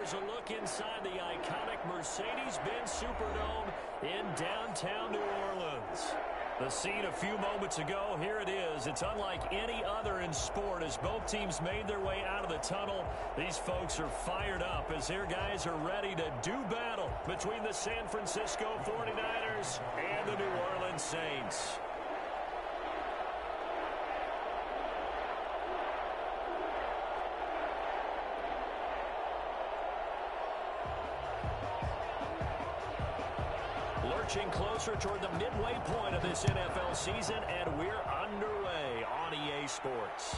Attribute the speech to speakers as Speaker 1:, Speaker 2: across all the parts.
Speaker 1: Here's a look inside the iconic Mercedes-Benz Superdome in downtown New Orleans. The scene a few moments ago, here it is. It's unlike any other in sport as both teams made their way out of the tunnel. These folks are fired up as their guys are ready to do battle between the San Francisco 49ers and the New Orleans Saints. Lurching closer toward the midway point of this NFL season, and we're underway on EA Sports.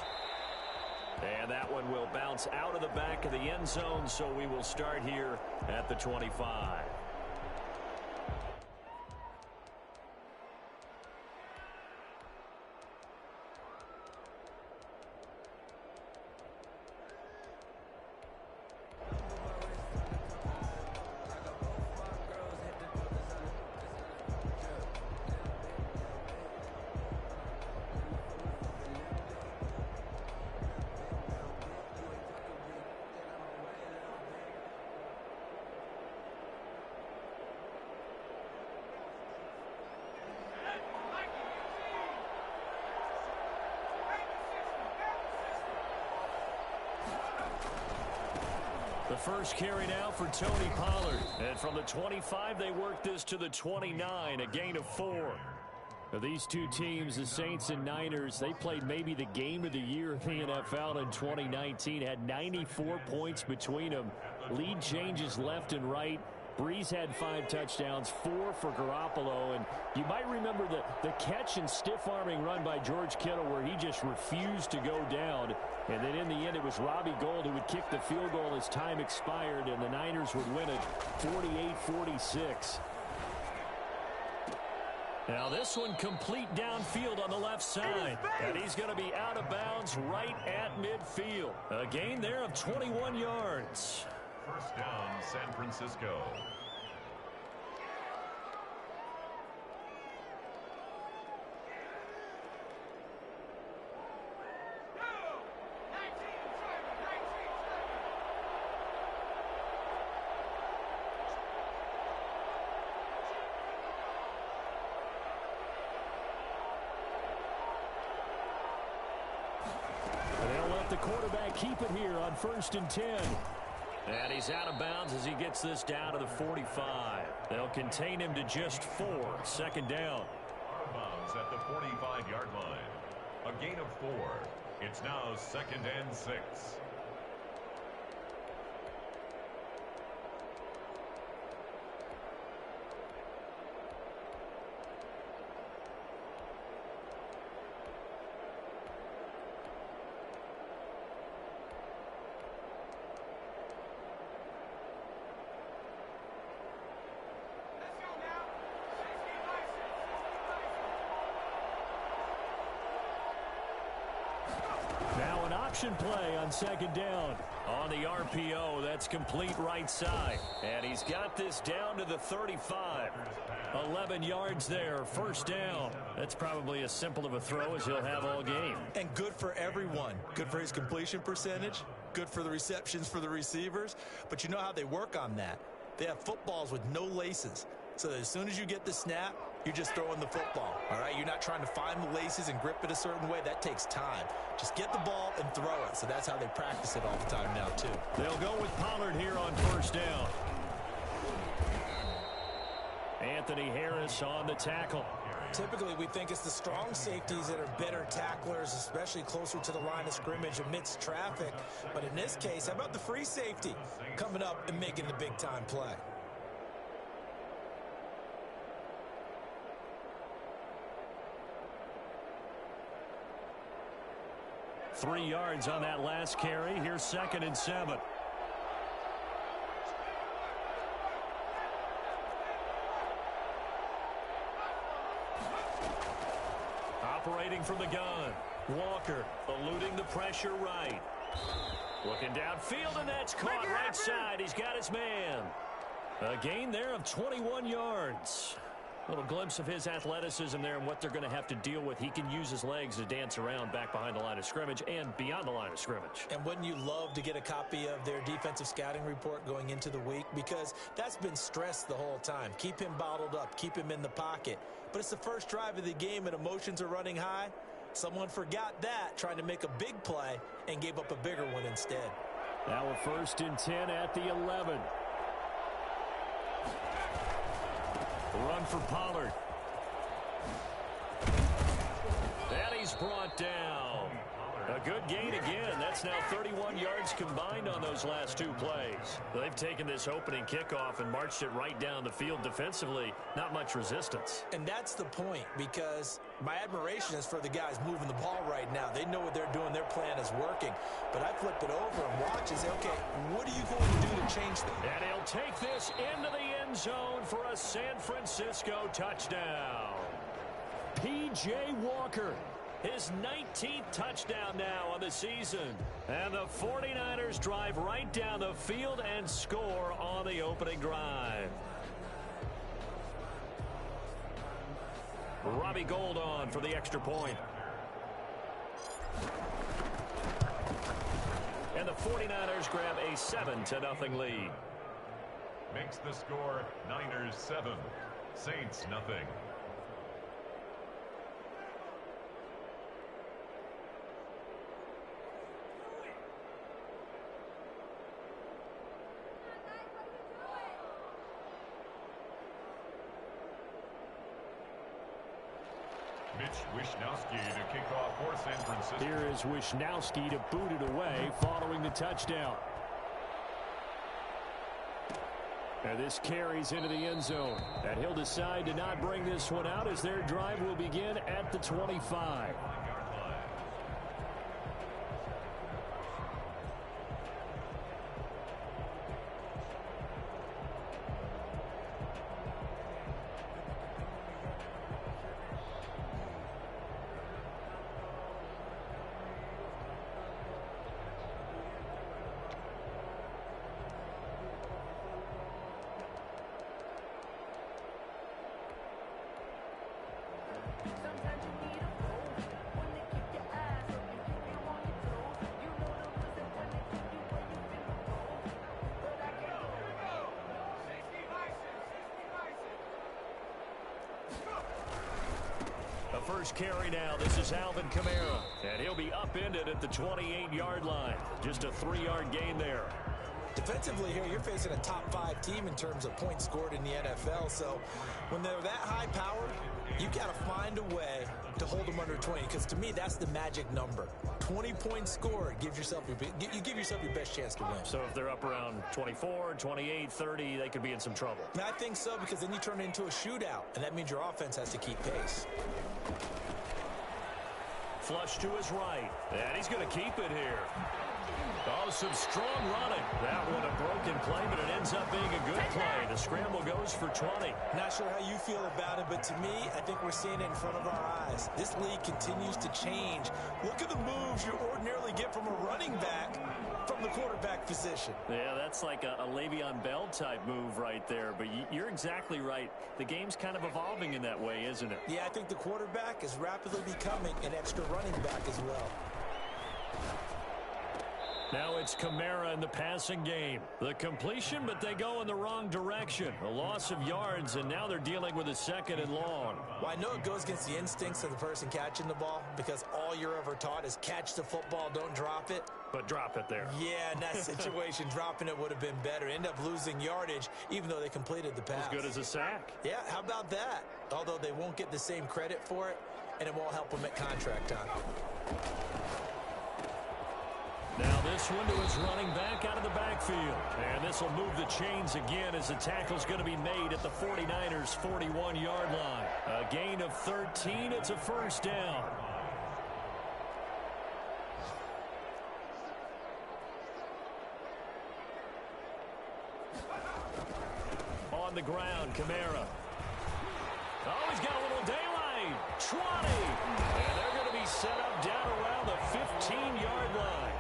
Speaker 1: And that one will bounce out of the back of the end zone, so we will start here at the 25. The first carry now for Tony Pollard. And from the 25, they work this to the 29, a gain of 4. Now, these two teams, the Saints and Niners, they played maybe the game of the year in the NFL in 2019. Had 94 points between them. Lead changes left and right. Breeze had 5 touchdowns, 4 for Garoppolo. And you might remember the catch and stiff-arming run by George Kittle where he just refused to go down. And then in the end, it was Robbie Gould who would kick the field goal as time expired, and the Niners would win it 48-46. Now this one complete downfield on the left side. And he's going to be out of bounds right at midfield. A gain there of 21 yards.
Speaker 2: First down, San Francisco.
Speaker 1: They'll let the quarterback keep it here on 1st and 10. And he's out of bounds as he gets this down to the 45. They'll contain him to just 4. Second down.
Speaker 2: Out of bounds at the 45-yard line. A gain of 4. It's now 2nd and 6.
Speaker 1: Now an option play on 2nd down. On the RPO, that's complete right side. And he's got this down to the 35. 11 yards there, 1st down. That's probably as simple of a throw as he'll have all game.
Speaker 3: And good for everyone. Good for his completion percentage. Good for the receptions for the receivers. But you know how they work on that. They have footballs with no laces. So that as soon as you get the snap, you're just throwing the football, all right? You're not trying to find the laces and grip it a certain way. That takes time. Just get the ball and throw it. So that's how they practice it all the time now, too.
Speaker 1: They'll go with Pollard here on 1st down. Anthony Harris on the tackle.
Speaker 4: Typically, we think it's the strong safeties that are better tacklers, especially closer to the line of scrimmage amidst traffic. But in this case, how about the free safety coming up and making the big-time play?
Speaker 1: 3 yards on that last carry. Here's 2nd and 7. Operating from the gun. Walker eluding the pressure right. Looking downfield, and that's caught right side. He's got his man. A gain there of 21 yards. Little glimpse of his athleticism there and what they're going to have to deal with. He can use his legs to dance around back behind the line of scrimmage and beyond the line of scrimmage.
Speaker 4: And wouldn't you love to get a copy of their defensive scouting report going into the week? Because that's been stressed the whole time. Keep him bottled up. Keep him in the pocket. But it's the first drive of the game and emotions are running high. Someone forgot that, trying to make a big play, and gave up a bigger one instead.
Speaker 1: Now a 1st and 10 at the 11. Run for Pollard. And he's brought down. A good gain again. That's now 31 yards combined on those last 2 plays. They've taken this opening kickoff and marched it right down the field defensively. Not much resistance.
Speaker 4: And that's the point, because my admiration is for the guys moving the ball right now. They know what they're doing. Their plan is working. But I flip it over and watch and say, okay, what are you going to do to change that?
Speaker 1: And he'll take this into the end zone for a San Francisco touchdown. P.J. Walker. His 19th touchdown now on the season. And the 49ers drive right down the field and score on the opening drive. Robbie Gould on for the extra point. And the 49ers grab a 7-0 lead.
Speaker 2: Makes the score Niners 7, Saints nothing. Mitch Wishnowsky to kick off for San Francisco.
Speaker 1: Here is Wishnowsky to boot it away following the touchdown. And this carries into the end zone. And he'll decide to not bring this one out as their drive will begin at the 25. First carry now. This is Alvin Kamara. And he'll be upended at the 28-yard line. Just a 3-yard gain there.
Speaker 4: Defensively here, you're facing a top 5 team in terms of points scored in the NFL. So when they're that high powered, you got to find a way to hold them under 20. Because to me, that's the magic number. 20 points scored gives yourself you give yourself your best chance to win.
Speaker 1: So if they're up around 24, 28, 30, they could be in some trouble.
Speaker 4: And I think so, because then you turn it into a shootout, and that means your offense has to keep pace.
Speaker 1: Flush to his right. And he's going to keep it here. Oh, some strong running. That one a broken play, but it ends up being a good play. The scramble goes for 20.
Speaker 4: Not sure how you feel about it, but to me, I think we're seeing it in front of our eyes. This league continues to change. Look at the moves you ordinarily get from a running back from the quarterback position.
Speaker 1: Yeah, that's like a Le'Veon Bell type move right there, but you're exactly right. The game's kind of evolving in that way, isn't it?
Speaker 4: Yeah, I think the quarterback is rapidly becoming an extra running back as well.
Speaker 1: Now it's Kamara in the passing game. The completion, but they go in the wrong direction. A loss of yards, and now they're dealing with a 2nd and long.
Speaker 4: Well, I know it goes against the instincts of the person catching the ball, because all you're ever taught is catch the football, don't drop it.
Speaker 1: But drop it there.
Speaker 4: Yeah, in that situation, dropping it would have been better. End up losing yardage, even though they completed the pass.
Speaker 1: As good as a sack.
Speaker 4: Yeah, how about that? Although they won't get the same credit for it, and it won't help them at contract time.
Speaker 1: Now this one to his running back out of the backfield. And this will move the chains again as the tackle's going to be made at the 49ers' 41-yard line. A gain of 13. It's a first down. On the ground, Kamara. Oh, he's got a little daylight. 20. And they're going to be set up down around the 15-yard line.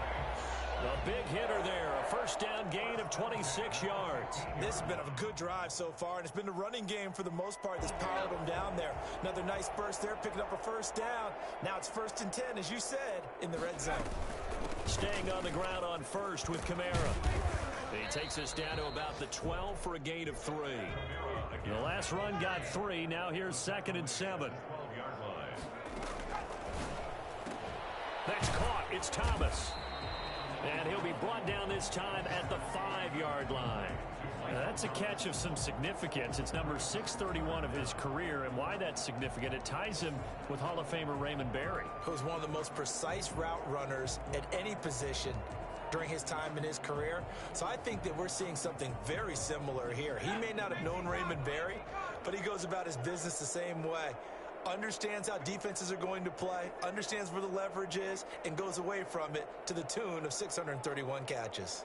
Speaker 1: A big hitter there. A first down gain of 26 yards.
Speaker 4: This has been a good drive so far, and it's been the running game for the most part that's powered them down there. Another nice burst there, picking up a first down. Now it's 1st and 10, as you said, in the red zone.
Speaker 1: Staying on the ground on first with Kamara. He takes us down to about the 12 for a gain of 3. The last run got 3. Now here's 2nd and 7. That's caught. It's Thomas. And he'll be brought down this time at the 5-yard line. Now, that's a catch of some significance. It's number 631 of his career. And why that's significant, it ties him with Hall of Famer Raymond Berry,
Speaker 4: who's one of the most precise route runners at any position during his time in his career. So I think that we're seeing something very similar here. He may not have known Raymond Berry, but he goes about his business the same way. Understands how defenses are going to play, understands where the leverage is, and goes away from it to the tune of 631 catches.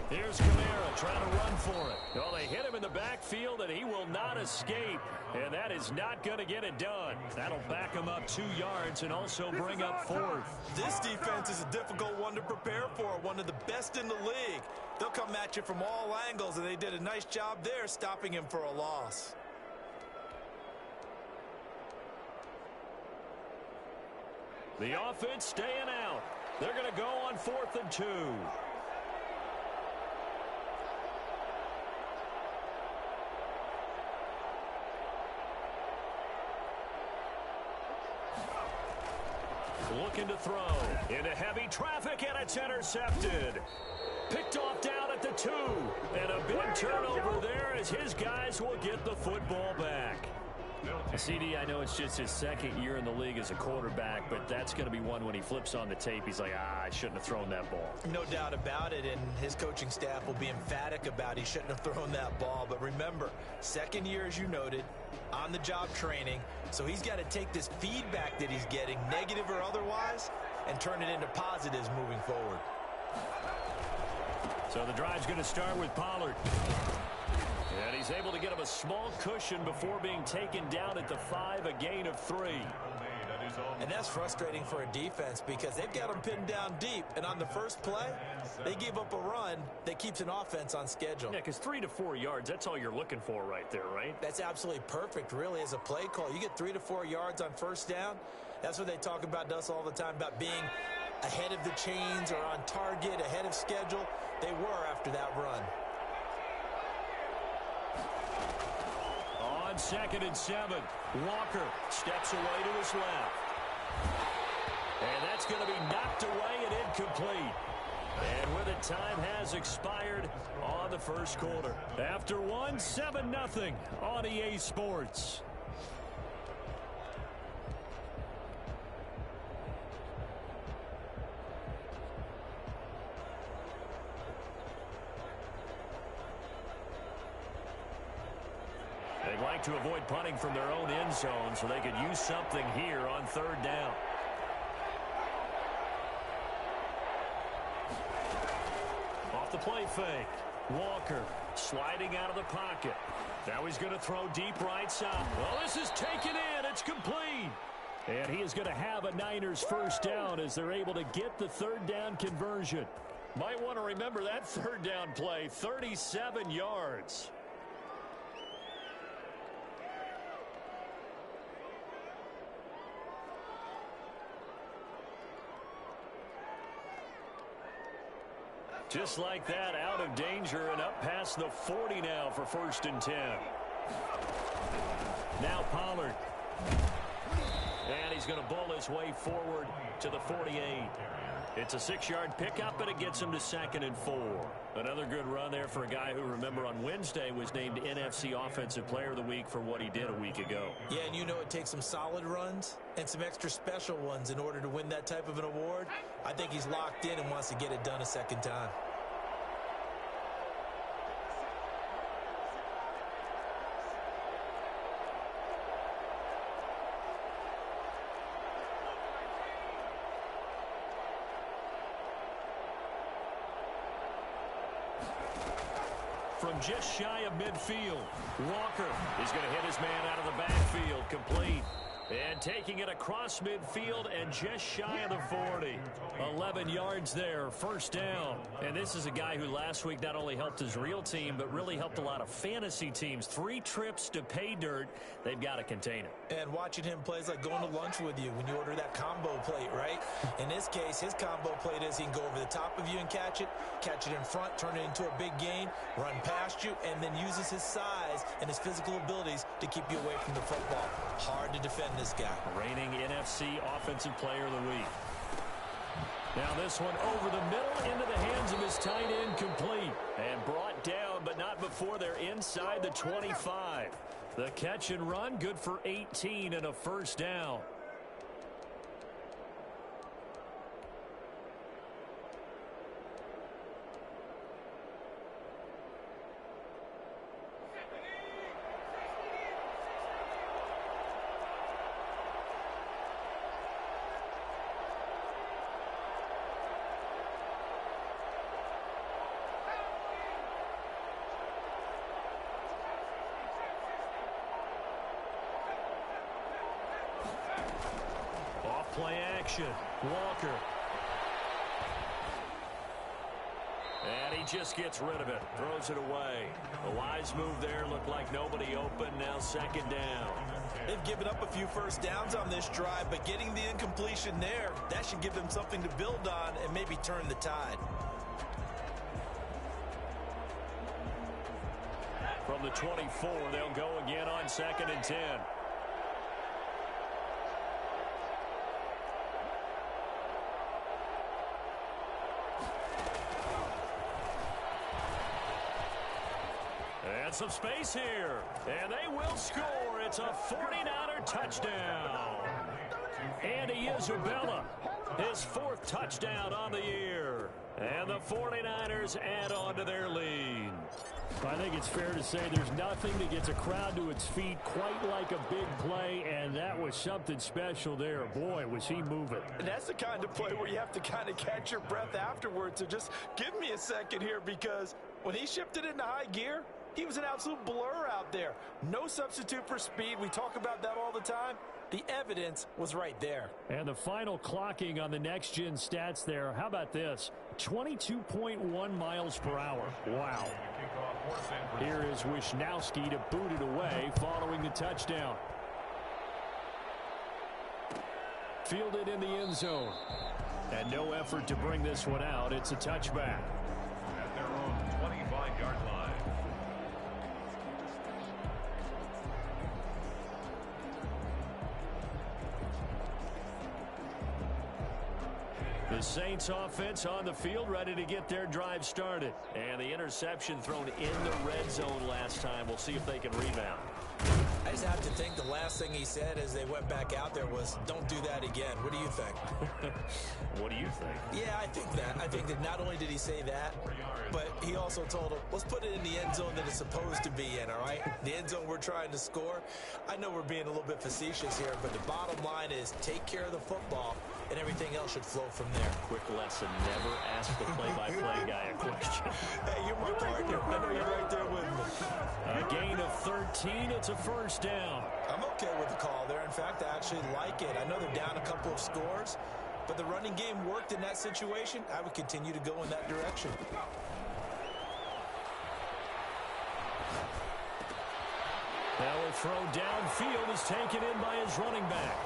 Speaker 1: Here's Kamara trying to run for it. Well, they hit him in the backfield, and he will not escape. And that is not going to get it done. That'll back him up 2 yards and also bring up 4th.
Speaker 4: This defense is a difficult one to prepare for, one of the best in the league. They'll come at you from all angles, and they did a nice job there stopping him for a loss.
Speaker 1: The offense staying out. They're going to go on 4th and 2. Looking to throw into heavy traffic, and it's intercepted. Picked off down at the 2. And a big turnover there as his guys will get the football back. CD, I know it's just his 2nd year in the league as a quarterback, but that's going to be one when he flips on the tape. He's like, I shouldn't have thrown that ball.
Speaker 4: No doubt about it, and his coaching staff will be emphatic about he shouldn't have thrown that ball. But remember, 2nd year, as you noted, on-the-job training, so he's got to take this feedback that he's getting, negative or otherwise, and turn it into positives moving forward.
Speaker 1: So the drive's going to start with Pollard. And he's able to get him a small cushion before being taken down at the 5, a gain of 3.
Speaker 4: And that's frustrating for a defense because they've got him pinned down deep. And on the first play, they give up a run that keeps an offense on schedule.
Speaker 1: Yeah, because 3 to 4 yards, that's all you're looking for right there, right?
Speaker 4: That's absolutely perfect, really, as a play call. You get 3 to 4 yards on first down. That's what they talk about to us all the time, about being ahead of the chains or on target, ahead of schedule. They were after that run.
Speaker 1: On 2nd and 7, Walker steps away to his left. And that's going to be knocked away and incomplete. And with it, time has expired on the first quarter. After 7-0 on EA Sports. They'd like to avoid punting from their own end zone so they could use something here on 3rd down. Off the play fake. Walker sliding out of the pocket. Now he's going to throw deep right side. Well, this is taken in. It's complete. And he is going to have a Niners first down as they're able to get the 3rd down conversion. Might want to remember that 3rd down play, 37 yards. Just like that, out of danger and up past the 40 now for 1st and 10. Now Pollard. And he's going to bull his way forward to the 48. It's a 6-yard pickup, and it gets him to 2nd and 4. Another good run there for a guy who, remember, on Wednesday was named NFC Offensive Player of the Week for what he did a week ago.
Speaker 4: Yeah, and you know it takes some solid runs and some extra special ones in order to win that type of an award. I think he's locked in and wants to get it done a second time.
Speaker 1: from just shy of midfield. Walker is going to hit his man out of the backfield. Complete. And taking it across midfield and just shy of the 40. 11 yards there, first down. And this is a guy who last week not only helped his real team, but really helped a lot of fantasy teams. 3 trips to pay dirt. They've got to contain it.
Speaker 4: And watching him play is like going to lunch with you when you order that combo plate, right? In this case, his combo plate is he can go over the top of you and catch it in front, turn it into a big gain, run past you, and then uses his size and his physical abilities to keep you away from the football. Hard to defend this guy.
Speaker 1: Reigning NFC Offensive Player of the Week. Now this one over the middle into the hands of his tight end, complete. And brought down, but not before they're inside the 25. The catch and run, good for 18 and a first down. Play action. Walker. And he just gets rid of it. Throws it away. A wise move there. Looked like nobody open. Now second down.
Speaker 4: They've given up a few first downs on this drive, but getting the incompletion there, that should give them something to build on and maybe turn the tide.
Speaker 1: From the 24, they'll go again on 2nd and 10. Some space here, and they will score. It's a 49er touchdown. Andy Isabella, his 4th touchdown on the year. And the 49ers add on to their lead. I think it's fair to say there's nothing that gets a crowd to its feet quite like a big play, and that was something special there. Boy, was he moving.
Speaker 4: And that's the kind of play where you have to kind of catch your breath afterwards. So just give me a second here, because when he shifted into high gear, he was an absolute blur out there. No substitute for speed. We talk about that all the time. The evidence was right there.
Speaker 1: And the final clocking on the next-gen stats there. How about this? 22.1 miles per hour. Wow. Here is Wisnowski to boot it away following the touchdown. Fielded in the end zone. And no effort to bring this one out. It's a touchback.
Speaker 2: At their own 25-yard line.
Speaker 1: The Saints offense on the field, ready to get their drive started. And the interception thrown in the red zone last time. We'll see if they can rebound.
Speaker 4: I just have to think the last thing he said as they went back out there was, don't do that again. What do you think?
Speaker 1: What do you think?
Speaker 4: Yeah, I think that. I think that not only did he say that, but he also told him, let's put it in the end zone that it's supposed to be in, all right? The end zone we're trying to score. I know we're being a little bit facetious here, but the bottom line is take care of the football, and everything else should flow from there.
Speaker 1: Quick lesson, never ask the play-by-play guy a question.
Speaker 4: Hey, you're my partner. I know you're right there with me.
Speaker 1: A gain of 13, it's a first down.
Speaker 4: I'm okay with the call there. In fact, I actually like it. I know they're down a couple of scores, but the running game worked in that situation. I would continue to go in that direction.
Speaker 1: Now a throw downfield is taken in by his running back.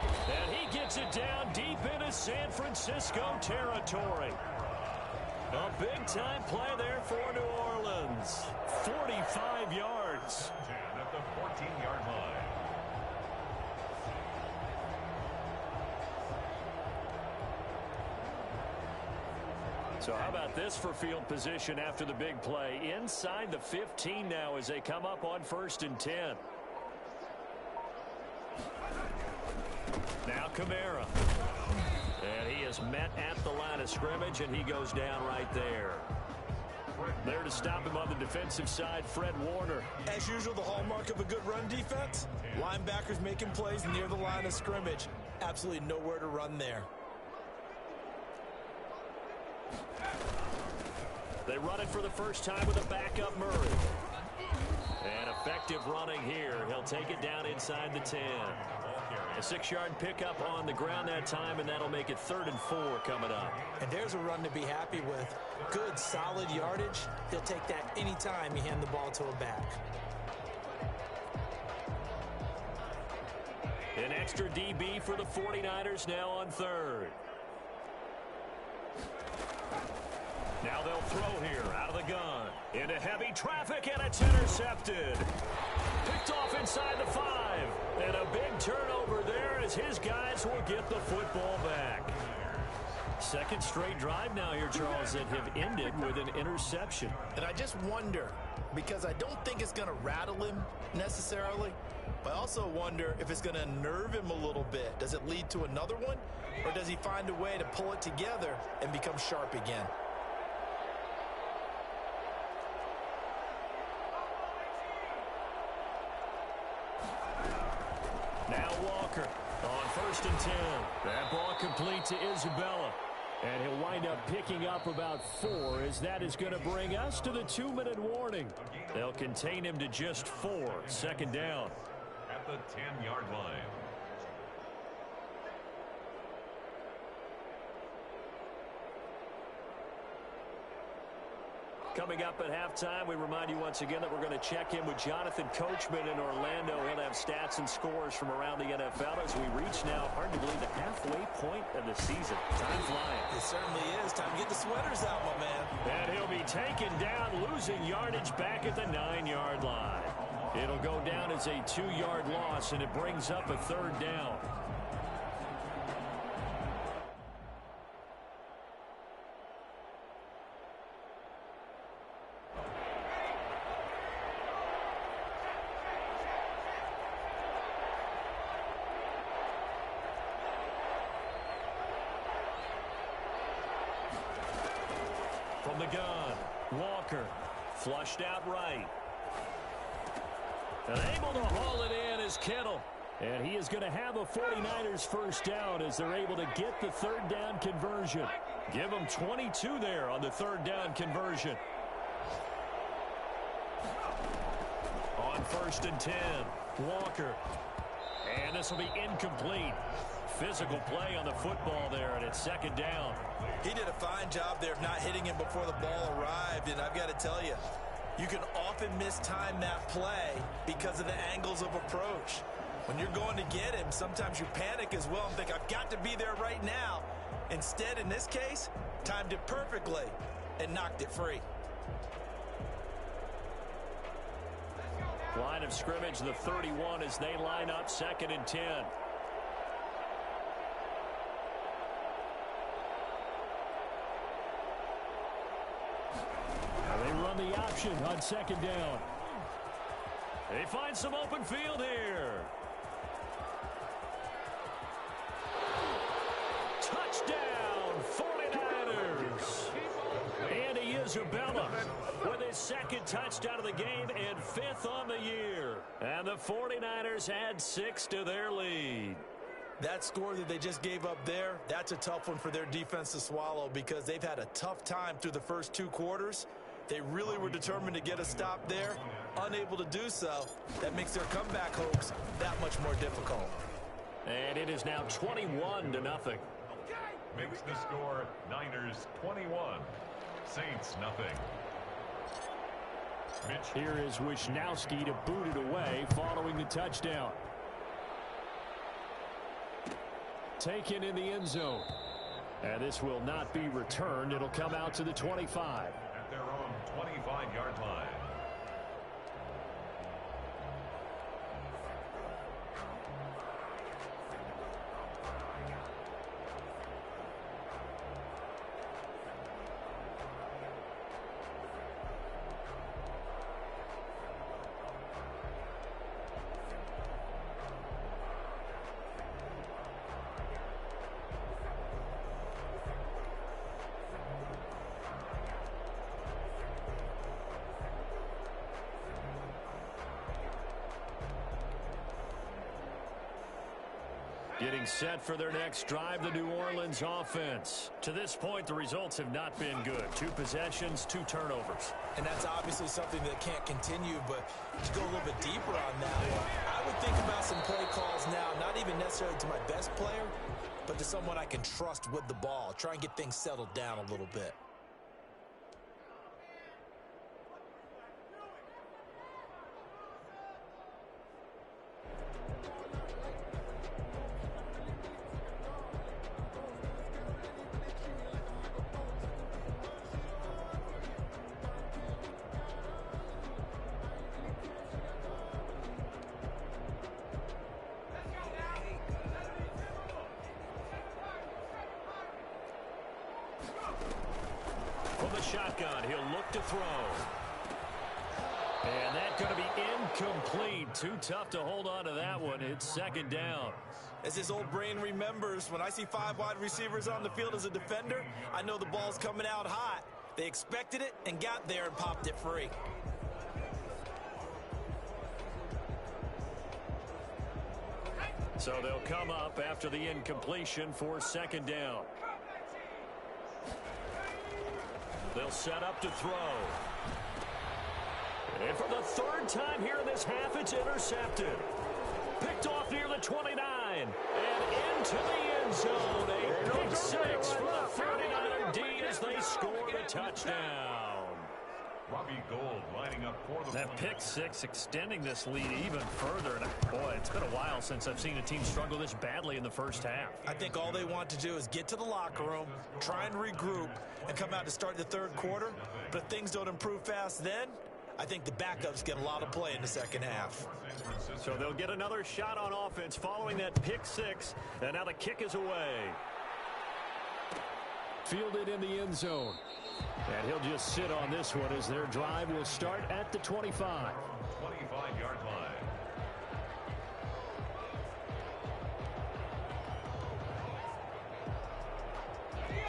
Speaker 1: And he gets it down deep into San Francisco territory. A big-time play there for New Orleans. 45 yards.
Speaker 2: At the 14-yard line.
Speaker 1: So how about this for field position after the big play? Inside the 15 now as they come up on 1st and 10. Now Kamara. And he is met at the line of scrimmage, and he goes down right there. There to stop him on the defensive side, Fred Warner.
Speaker 4: As usual, the hallmark of a good run defense, linebackers making plays near the line of scrimmage. Absolutely nowhere to run there.
Speaker 1: They run it for the first time with a backup Murray. And effective running here. He'll take it down inside the 10. A 6-yard pickup on the ground that time, and that'll make it 3rd and 4 coming up.
Speaker 4: And there's a run to be happy with. Good, solid yardage. He'll take that anytime you hand the ball to a back.
Speaker 1: An extra DB for the 49ers now on 3rd. Now they'll throw here out of the gun. Into heavy traffic, and it's intercepted. Picked off inside the 5. And a big turnover there as his guys will get the football back. Second straight drive now here, Charles, that have ended with an interception.
Speaker 5: And I just wonder, because I don't think it's going to rattle him necessarily, but I also wonder if it's going to nerve him a little bit. Does it lead to another one, or does he find a way to pull it together and become sharp again?
Speaker 1: Now Walker on 1st and 10. That ball complete to Isabella. And he'll wind up picking up about 4, as that is going to bring us to the 2-minute warning. They'll contain him to just 4. 2nd down.
Speaker 2: At the 10-yard line.
Speaker 1: Coming up at halftime, we remind you once again that we're going to check in with Jonathan Coachman in Orlando. He'll have stats and scores from around the NFL as we reach now, hard to believe, the halfway point of the season. Time flying.
Speaker 4: It certainly is. Time to get the sweaters out, my man.
Speaker 1: And he'll be taken down, losing yardage back at the 9-yard line. It'll go down as a 2-yard loss, and it brings up a 3rd down. From the gun, Walker flushed out right. And able to haul it in is Kittle. And he is going to have a 49ers first down as they're able to get the 3rd down conversion. Give them 22 there on the 3rd down conversion. On 1st and 10, Walker. And this will be incomplete. Physical play on the football there, and it's 2nd down.
Speaker 4: He did a fine job there of not hitting him before the ball arrived, and I've got to tell you, you can often mistime that play because of the angles of approach. When you're going to get him, sometimes you panic as well and think, I've got to be there right now. Instead, in this case, timed it perfectly and knocked it free.
Speaker 1: Line of scrimmage, the 31, as they line up 2nd and 10. They run the option on 2nd down. They find some open field here. Touchdown, 49ers. Andy Isabella with his 2nd touchdown of the game and 5th on the year. And the 49ers add 6 to their lead.
Speaker 4: That score that they just gave up there, that's a tough one for their defense to swallow because they've had a tough time through the first 2 quarters. They really were determined to get a stop there, unable to do so. That makes their comeback hopes that much more difficult.
Speaker 1: And it is now 21-0.
Speaker 2: Makes the score Niners 21, Saints nothing.
Speaker 1: Here is Wisnowski to boot it away following the touchdown. Taken in the end zone. And this will not be returned. It'll come out to the 25.
Speaker 2: At their own 25-yard line.
Speaker 1: Getting set for their next drive, the New Orleans offense. To this point, the results have not been good. 2 possessions, 2 turnovers.
Speaker 4: And that's obviously something that can't continue, but to go a little bit deeper on that one, I would think about some play calls now, not even necessarily to my best player, but to someone I can trust with the ball. Try and get things settled down a little bit.
Speaker 1: From the shotgun, he'll look to throw. And that's going to be incomplete. Too tough to hold on to that one. It's second down.
Speaker 4: As his old brain remembers, when I see 5 wide receivers on the field as a defender, I know the ball's coming out hot. They expected it and got there and popped it free.
Speaker 1: So they'll come up after the incompletion for second down. They'll set up to throw. And for the 3rd time here in this half, it's intercepted. Picked off near the 29. And into the end zone. A pick 6 for the 49er D as they score the touchdown.
Speaker 2: Robbie Gould lining up for the
Speaker 1: That pick 6 extending this lead even further. And boy, it's been a while since I've seen a team struggle this badly in the first half.
Speaker 4: I think all they want to do is get to the locker room, try and regroup, and come out to start the 3rd quarter. But if things don't improve fast then, I think the backups get a lot of play in the second half.
Speaker 1: So they'll get another shot on offense following that pick 6. And now the kick is away. Fielded in the end zone. And he'll just sit on this one as their drive will start at the 25.
Speaker 2: 25-yard line.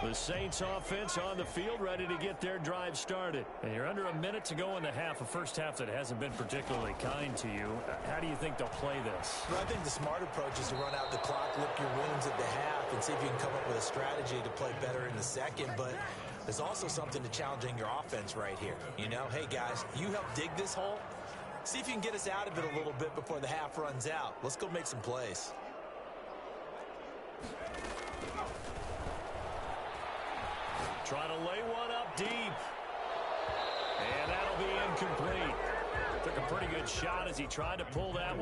Speaker 1: The Saints offense on the field ready to get their drive started. And you're under a minute to go in the half, a first half that hasn't been particularly kind to you. How do you think they'll play this?
Speaker 4: Well, I think the smart approach is to run out the clock, lick your wounds at the half, and see if you can come up with a strategy to play better in the second. But there's also something to challenging your offense right here. You know, hey, guys, you help dig this hole. See if you can get us out of it a little bit before the half runs out. Let's go make some plays.
Speaker 1: Trying to lay one up deep. And that'll be incomplete. Took a pretty good shot as he tried to pull that one.